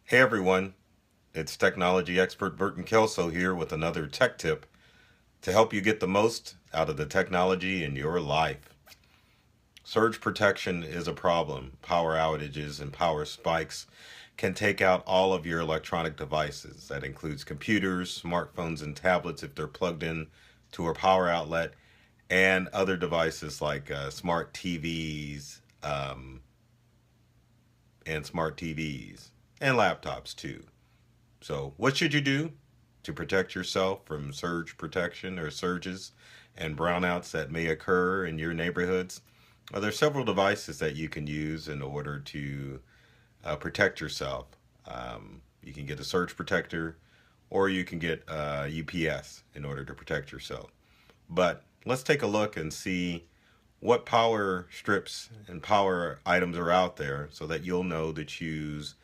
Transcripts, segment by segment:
Hey everyone, it's technology expert Burton Kelso here with another tech tip to help you get the most out of the technology in your life. Surge protection is a problem. Power outages and power spikes can take out all of your electronic devices. That includes computers, smartphones, and tablets if they're plugged in to a power outlet, and other devices like smart TVs, and laptops too. So, what should you do to protect yourself from surge protection or surges and brownouts that may occur in your neighborhoods? Well, there's several devices that you can use in order to protect yourself. You can get a surge protector, or you can get UPS in order to protect yourself. But let's take a look and see what power strips and power items are out there so that you'll know to choose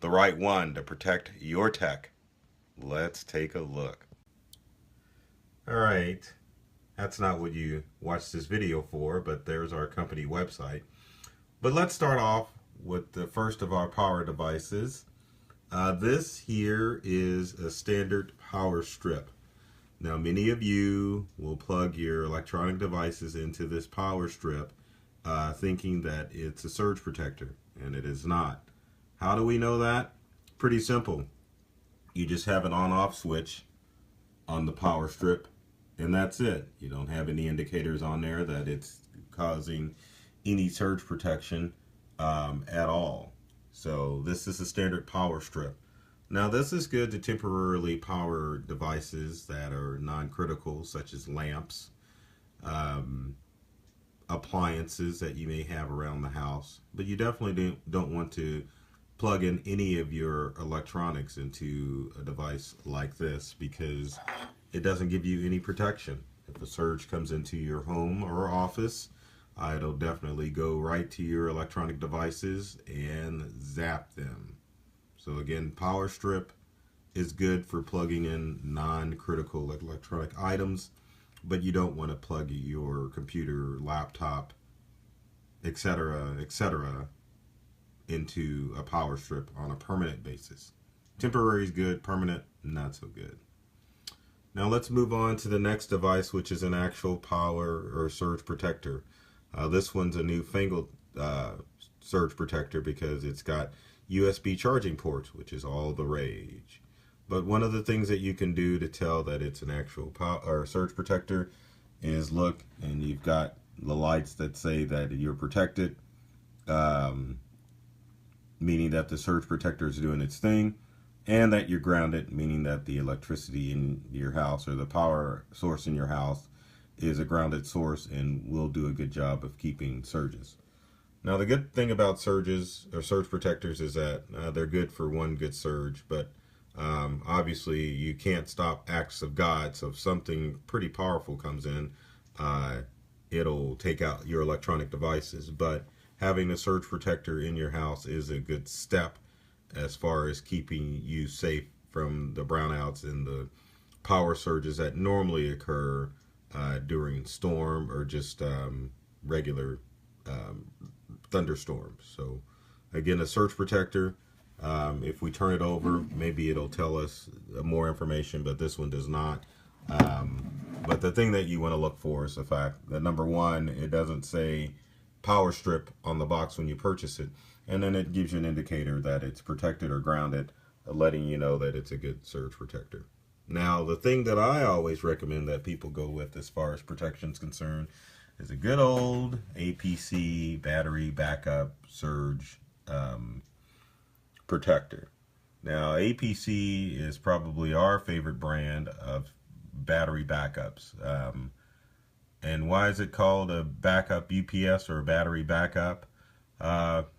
the right one to protect your tech. Let's take a look. All right, that's not what you watched this video for, but there's our company website. But let's start off with the first of our power devices. This here is a standard power strip. Now, many of you will plug your electronic devices into this power strip thinking that it's a surge protector, and it is not. How do we know that? Pretty simple. You just have an on-off switch on the power strip, and that's it. You don't have any indicators on there that it's causing any surge protection at all. So this is a standard power strip. Now this is good to temporarily power devices that are non-critical, such as lamps, um, appliances that you may have around the house, but you definitely don't want to plug in any of your electronics into a device like this because it doesn't give you any protection. If a surge comes into your home or office, it'll definitely go right to your electronic devices and zap them. So again, power strip is good for plugging in non-critical electronic items, but you don't want to plug your computer, laptop, etc., into a power strip on a permanent basis. Temporary is good, permanent, not so good. Now let's move on to the next device, which is an actual power or surge protector. This one's a newfangled surge protector because it's got USB charging ports, which is all the rage. But one of the things that you can do to tell that it's an actual power or surge protector is look, and you've got the lights that say that you're protected, meaning that the surge protector is doing its thing, and that you're grounded, meaning that the electricity in your house or the power source in your house is a grounded source and will do a good job of keeping surges. Now, the good thing about surges or surge protectors is that they're good for one good surge, but obviously you can't stop acts of God. So if something pretty powerful comes in, it'll take out your electronic devices. But having a surge protector in your house is a good step as far as keeping you safe from the brownouts and the power surges that normally occur during storm or just regular thunderstorms. So again, a surge protector, if we turn it over, maybe it'll tell us more information, but this one does not. But the thing that you want to look for is the fact that, number one, it doesn't say power strip on the box when you purchase it, and then it gives you an indicator that it's protected or grounded, letting you know that it's a good surge protector. Now, the thing that I always recommend that people go with as far as protection is concerned is a good old APC battery backup surge protector. Now, APC is probably our favorite brand of battery backups. And why is it called a backup UPS or a battery backup?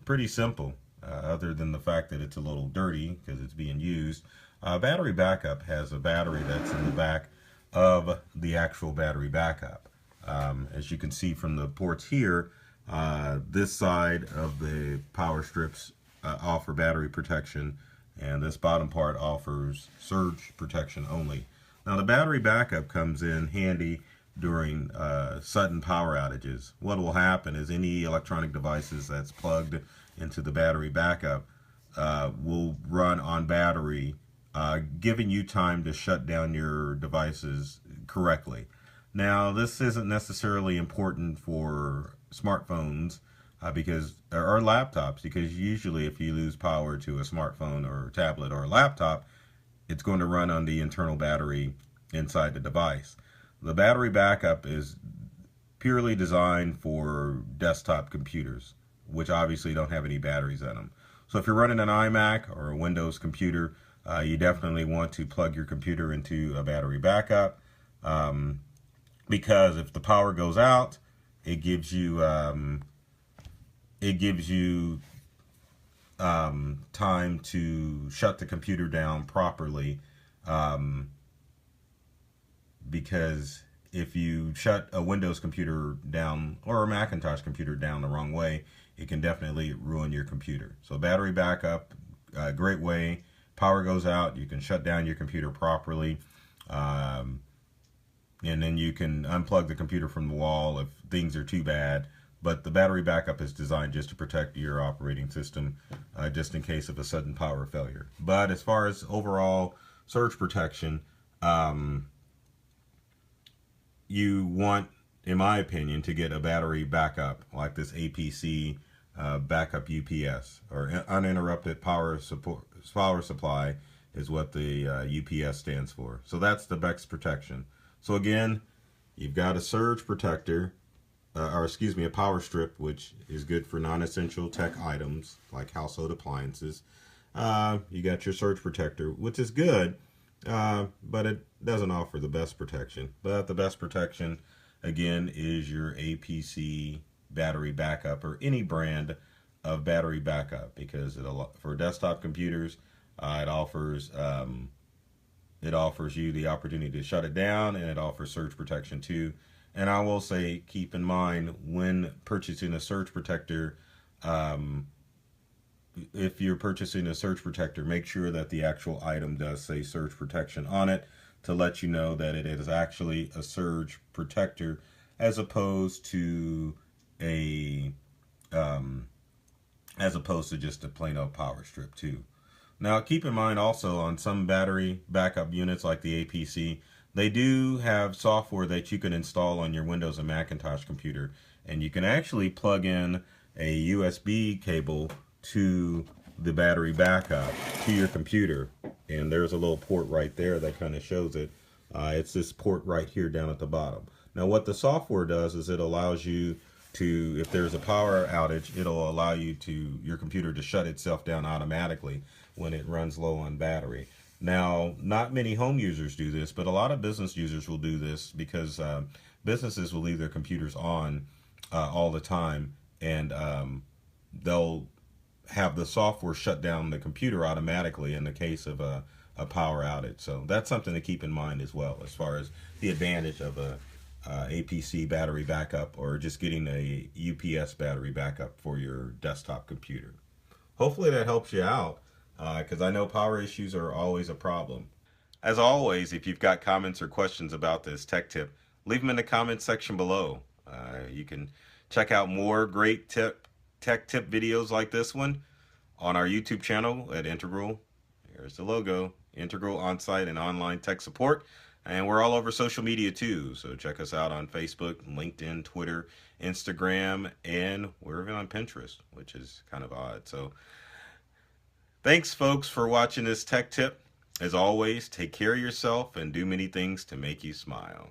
Pretty simple, other than the fact that it's a little dirty because it's being used. Battery backup has a battery that's in the back of the actual battery backup. As you can see from the ports here, this side of the power strips offer battery protection, and this bottom part offers surge protection only. Now the battery backup comes in handy during sudden power outages. What will happen is any electronic devices that's plugged into the battery backup will run on battery, giving you time to shut down your devices correctly. Now, this isn't necessarily important for smartphones or laptops, because usually if you lose power to a smartphone or tablet or a laptop, it's going to run on the internal battery inside the device. The battery backup is purely designed for desktop computers, which obviously don't have any batteries in them. So if you're running an iMac or a Windows computer, you definitely want to plug your computer into a battery backup, because if the power goes out, it gives you time to shut the computer down properly, because if you shut a Windows computer down or a Macintosh computer down the wrong way, it can definitely ruin your computer. So battery backup, great way. Power goes out, you can shut down your computer properly, and then you can unplug the computer from the wall if things are too bad. But the battery backup is designed just to protect your operating system, just in case of a sudden power failure. But as far as overall surge protection, you want, in my opinion, to get a battery backup like this APC backup UPS, or uninterrupted power supply is what the UPS stands for. So that's the best protection. So again, you've got a surge protector, a power strip, which is good for non-essential tech items like household appliances. You got your surge protector, which is good, but it doesn't offer the best protection. But the best protection, again, is your APC battery backup, or any brand of battery backup, because for desktop computers, it offers you the opportunity to shut it down, and it offers surge protection too. And I will say, keep in mind when purchasing a surge protector, if you're purchasing a surge protector, make sure that the actual item does say surge protection on it, to let you know that it is actually a surge protector, as opposed to just a plain old power strip too. Now keep in mind also, on some battery backup units like the APC, they do have software that you can install on your Windows and Macintosh computer, and you can actually plug in a USB cable to the battery backup to your computer, and there's a little port right there that kind of shows it. It's this port right here down at the bottom. Now what the software does is it allows you to, if there's a power outage, it'll allow your computer to shut itself down automatically when it runs low on battery. Now, not many home users do this, but a lot of business users will do this, because businesses will leave their computers on all the time, and they'll have the software shut down the computer automatically in the case of a power outage. So that's something to keep in mind as well, as far as the advantage of a APC battery backup, or just getting a UPS battery backup for your desktop computer. Hopefully that helps you out, because I know power issues are always a problem. As always, if you've got comments or questions about this tech tip, leave them in the comments section below. You can check out more great tech tip videos like this one on our YouTube channel at Integral. Here's the logo, Integral On-Site and Online Tech Support. And we're all over social media too, so check us out on Facebook, LinkedIn, Twitter, Instagram, and we're even on Pinterest, which is kind of odd. So thanks, folks, for watching this tech tip. As always, take care of yourself and do many things to make you smile.